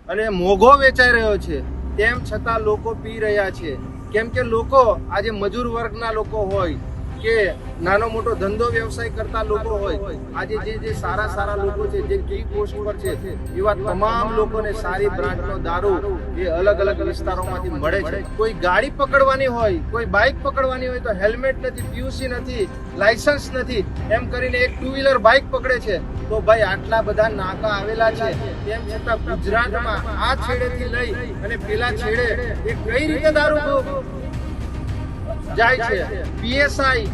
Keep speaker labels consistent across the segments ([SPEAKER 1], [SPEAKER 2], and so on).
[SPEAKER 1] અને મોંઘો વેચાઈ રહ્યો છે, તેમ છતાં લોકો પી રહ્યા છે. કેમ કે લોકો આજે મજૂર વર્ગના લોકો હોય કે નાનો મોટો ધંધો વ્યવસાય કરતા લોકો હોય, આજે જે સારા લોકો છે, જે કી પોસ્ટ પર છે, એવા તમામ લોકોને સારી બ્રાન્ડનો દારૂ એ અલગ અલગ વિસ્તારોમાંથી મળે છે. કોઈ ગાડી પકડવાની હોય, કોઈ બાઇક પકડવાની હોય તો હેલ્મેટ નથી, પીયુસી નથી, લાયસન્સ નથી, એમ કરીને એક 2 વ્હીલર બાઇક પકડે છે. તો ભાઈ આટલા બધા નાકા આવેલા છે, તેમ છતાં ગુજરાતમાં આ છેડેથી લઈ અને પેલા છેડે એ કઈ રીતે દારૂ જાય છે. પીએસઆઈ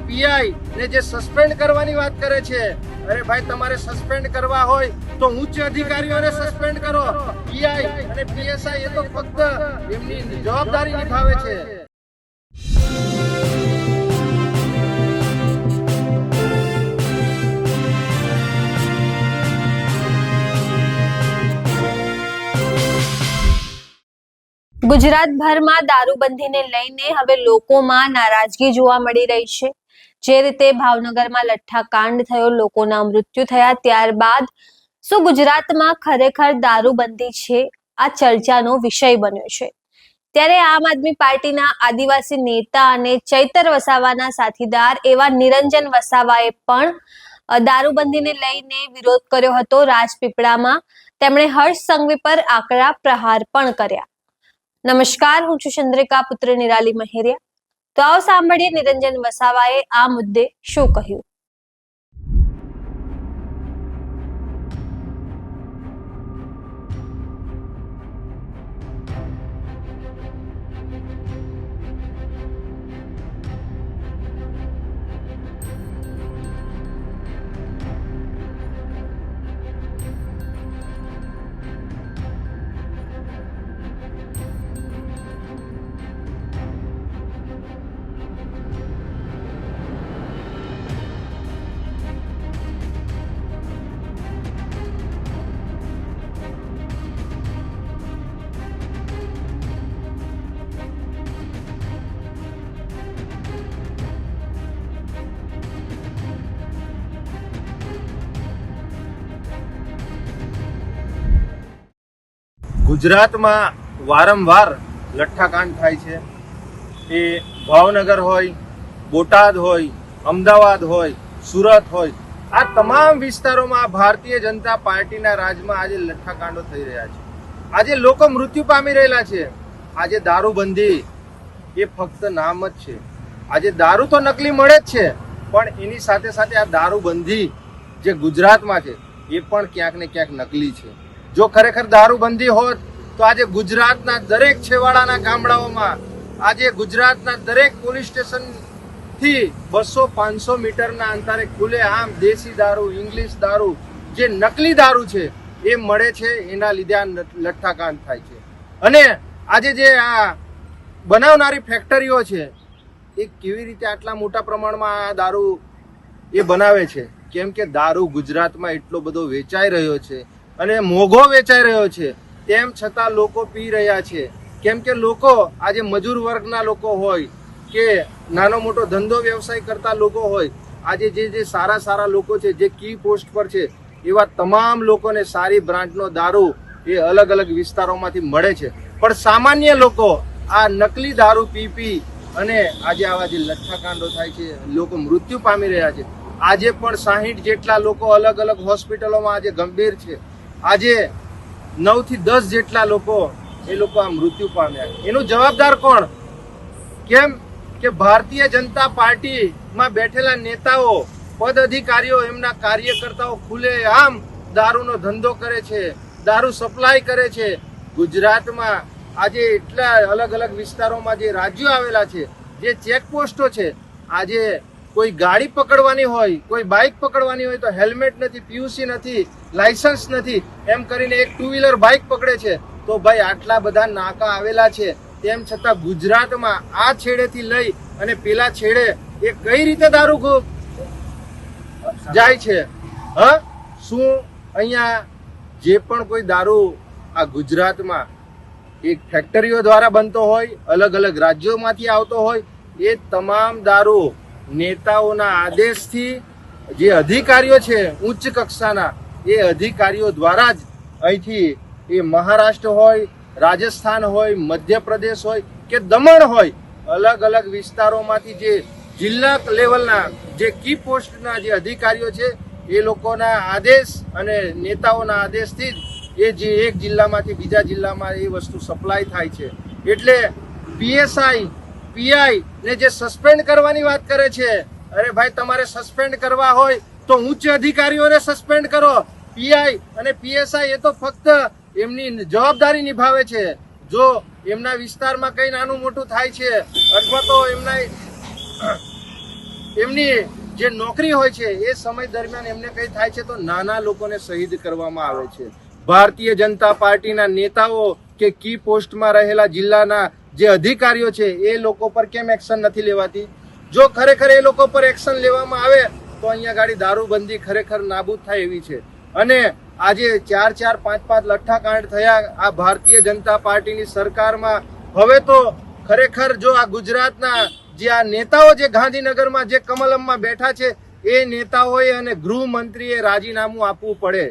[SPEAKER 1] પીઆઈ ને જે સસ્પેન્ડ કરવાની વાત કરે છે, અરે ભાઈ તમારે સસ્પેન્ડ કરવા હોય તો ઉચ્ચ અધિકારીઓને સસ્પેન્ડ કરો. પીઆઈ અને પીએસઆઈ એ તો ફક્ત એમની જવાબદારી નિભાવે છે.
[SPEAKER 2] ગુજરાતભરમાં દારૂબંધીને લઈને હવે લોકોમાં નારાજગી જોવા મળી રહી છે. જે રીતે ભાવનગરમાં લઠ્ઠાકાંડ થયો, લોકોના મૃત્યુ થયા, ત્યારબાદ શું ગુજરાતમાં ખરેખર દારૂબંધી છે? આ ચર્ચાનો વિષય બન્યો છે. ત્યારે આમ આદમી પાર્ટીના આદિવાસી નેતા અને ચૈતર વસાવાના સાથીદાર એવા નિરંજન વસાવાએ પણ દારૂબંધીને લઈને વિરોધ કર્યો હતો. રાજપીપળામાં તેમણે હર્ષ સંઘવી પર આકરા પ્રહાર પણ કર્યા. નમસ્કાર, હું છું ચંદ્રિકા પુત્ર નિરાલી મહેરિયા. તો આવો સાંભળીએ નિરંજન વસાવાએ આ મુદ્દે શું કહ્યું.
[SPEAKER 1] ગુજરાતમાં વારંવાર લઠ્ઠાકાંડ થાય છે. એ ભાવનગર હોય, બોટાદ હોય, અમદાવાદ હોય, સુરત હોય, આ તમામ વિસ્તારોમાં ભારતીય જનતા પાર્ટીના રાજમાં આજે લઠ્ઠાકાંડો થઈ રહ્યા છે. આજે લોકો મૃત્યુ પામી રહેલા છે. આજે દારૂબંધી એ ફક્ત નામ જ છે. આજે દારૂ તો નકલી મળે જ છે, પણ એની સાથે સાથે આ દારૂબંધી જે ગુજરાતમાં છે એ પણ ક્યાંક ને ક્યાંક નકલી છે. જો ખરેખર દારૂબંધી હોત તો આજે ગુજરાતના દરેક છેવાડાના ગામડાઓમાં, આજે ગુજરાતના દરેક પોલીસ સ્ટેશન થી 200-500 મીટરના અંતરે ખુલ્લેઆમ દેશી દારૂ, ઇંગ્લિશ દારૂ, જે નકલી દારૂ છે એ મળે છે. એના લીધે આ લઠ્ઠાકાંડ થાય છે. અને આજે જે આ બનાવનારી ફેક્ટરીઓ છે એ કેવી રીતે આટલા મોટા પ્રમાણમાં આ દારૂ એ બનાવે છે? કેમ કે દારૂ ગુજરાતમાં એટલો બધો વેચાઈ રહ્યો છે અને મોંઘો વેચાઈ રહ્યો છે, તેમ છતાં લોકો પી રહ્યા છે. કેમ કે લોકો આજે મજૂર વર્ગના લોકો હોય કે નાનો મોટો ધંધો વ્યવસાય કરતા લોકો હોય, આજે જે સારા લોકો છે, જે કી પોસ્ટ પર છે, એવા તમામ લોકોને સારી બ્રાન્ડનો દારૂ એ અલગ અલગ વિસ્તારોમાંથી મળે છે. પણ સામાન્ય લોકો આ નકલી દારૂ પી અને આજે આવા જે લઠ્ઠાકાંડો થાય છે, લોકો મૃત્યુ પામી રહ્યા છે. આજે પણ 60 જેટલા લોકો અલગ અલગ હોસ્પિટલોમાં આજે ગંભીર છે. આજે 9 થી 10 જેટલા લોકો આ મૃત્યુ પામ્યા. એનું જવાબદાર કોણ? કેમ કે ભારતીય જનતા પાર્ટીમાં બેઠેલા નેતાઓ, પદ અધિકારીઓ, એમના કાર્યકર્તાઓ ખુલ્લેઆમ દારૂનો ધંધો કરે છે, દારૂ સપ્લાય કરે છે. ગુજરાતમાં આજે એટલા અલગ અલગ વિસ્તારોમાં જે રાજ્યો આવેલા છે, જે ચેકપોસ્ટો છે, આજે કોઈ ગાડી પકડવાની હોય, કોઈ બાઇક પકડવાની હોય તો હેલ્મેટ નથી, પીયુસી નથી, લાયસન્સ નથી, એમ કરીને એક 2 વ્હીલર બાઇક પકડે છે. તો ભાઈ આટલા બધા નાકા આવેલા છે, તેમ છતાં ગુજરાતમાં આ છેડેથી લઈ અને પેલા છેડે એ કઈ રીતે દારૂ જાય છે? શું અહીંયા જે પણ કોઈ દારૂ આ ગુજરાતમાં એક ફેક્ટરીઓ દ્વારા બનતો હોય, અલગ અલગ રાજ્યોમાંથી આવતો હોય, એ તમામ દારૂ નેતાઓના આદેશથી જે અધિકારીઓ છે ઉચ્ચ કક્ષાના, એ અધિકારીઓ દ્વારા જ અહીંથી એ મહારાષ્ટ્ર હોય, રાજસ્થાન હોય, મધ્યપ્રદેશ હોય કે દમણ હોય, અલગ અલગ વિસ્તારોમાંથી જે જિલ્લા લેવલના જે કી પોસ્ટના જે અધિકારીઓ છે એ લોકોના આદેશ અને નેતાઓના આદેશથી જ એ જે એક જિલ્લામાંથી બીજા જિલ્લામાં એ વસ્તુ સપ્લાય થાય છે. એટલે પીએસઆઈ, પીઆઈ ને જે સસ્પેન્ડ કરવાની વાત કરે છે, અરે ભાઈ તમારે સસ્પેન્ડ કરવા હોય તો ઉચ્ચ અધિકારીઓને સસ્પેન્ડ કરો. પીઆઈ અને પીએસઆઈ એ તો ફક્ત એમની જવાબદારી નિભાવે છે. જો એમના વિસ્તારમાં કઈ નાનું મોટું થાય છે અથવા તો એમની જે નોકરી હોય છે એ સમય દરમિયાન એમને કઈ થાય છે તો નાના લોકોને શહીદ કરવામાં આવે છે. ભારતીય જનતા પાર્ટીના નેતાઓ કે કી પોસ્ટમાં રહેલા જિલ્લાના જે અધિકારીઓ છે એ લોકો પર કેમ એક્શન નથી લેવાતી? જો ખરેખર એ લોકો પર એક્શન લેવામાં આવે તો અહીંયા ગાડી દારૂબંધી ખરેખર નાબૂદ થાય એવી છે. અને આજે 4-4, 5-5 લઠ્ઠાકાંડ થયા આ ભારતીય જનતા પાર્ટીની સરકારમાં. હવે તો ખરેખર જો આ ગુજરાતના જે આ નેતાઓ જે ગાંધીનગરમાં જે કમલમમાં બેઠા છે એ નેતાઓએ અને ગૃહમંત્રીએ રાજીનામું આપવું પડે.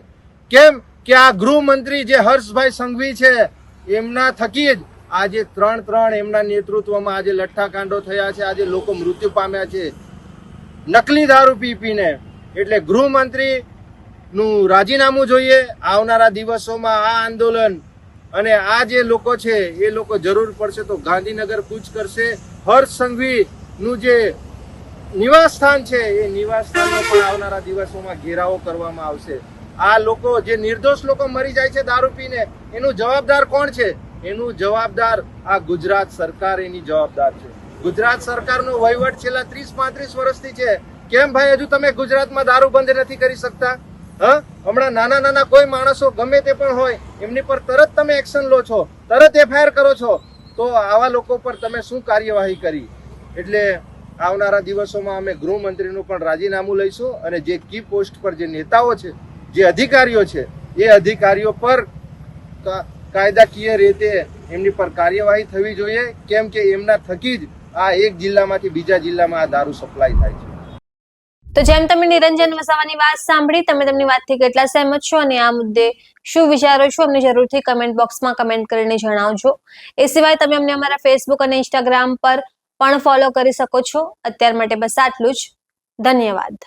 [SPEAKER 1] કેમ કે આ ગૃહમંત્રી જે હર્ષભાઈ સંઘવી છે એમના થકી જ આજે 3 એમના નેતૃત્વમાં આજે લઠ્ઠાકાંડો થયા છે, આજે લોકો મૃત્યુ પામ્યા છે નકલી દારૂ પીને. એટલે ગૃહમંત્રી નું રાજીનામું જોઈએ. આવનારા દિવસોમાં આ આંદોલન અને આ જે લોકો છે એ લોકો જરૂર પડશે તો ગાંધીનગર કૂચ કરશે. હર્ષ સંઘવી નું જે નિવાસ સ્થાન છે એ નિવાસ સ્થાનનો પણ આવનારા દિવસોમાં ઘેરાવો કરવામાં આવશે. આ લોકો જે નિર્દોષ લોકો મરી જાય છે દારૂ પીને, એનું જવાબદાર કોણ છે? એનું જવાબદાર આ ગુજરાત સરકાર એની જવાબદાર છે. ગુજરાત સરકારનો વહીવટ છેલ્લા 30-35 વર્ષથી છે. કેમ ભાઈ હજુ તમે ગુજરાતમાં દારૂ બંધ નથી કરી શકતા? હમણાં નાના કોઈ માણસો ગમે તે પણ હોય એમની પર તરત તમે એક્શન લો છો, તરત એફઆઈઆર કરો છો, તો આવા લોકો પર તમે શું કાર્યવાહી કરી? એટલે આવનારા દિવસોમાં અમે ગૃહમંત્રીનું પણ રાજીનામું લઈશું અને જે કી પોસ્ટ પર જે નેતાઓ છે, જે અધિકારીઓ છે એ અધિકારીઓ પર કાયદાકીય રીતે એમની પર કાર્યવાહી થવી જોઈએ. કેમ કે એમના થકી જ આ એક જિલ્લામાંથી બીજા જિલ્લામાં આ દારૂ સપ્લાય થાય છે.
[SPEAKER 2] તો જેમ તમે નિરંજન વસાવાની વાત સાંભળી, તમે તેમની વાતથી કેટલા સહેમત છો અને આ મુદ્દે શું વિચારો છો અમને જરૂરથી કમેન્ટ બોક્સમાં કમેન્ટ કરીને જણાવજો. એ સિવાય તમે અમને અમારા ફેસબુક અને ઇન્સ્ટાગ્રામ પર પણ ફોલો કરી શકો છો. અત્યાર માટે બસ આટલું જ. ધન્યવાદ.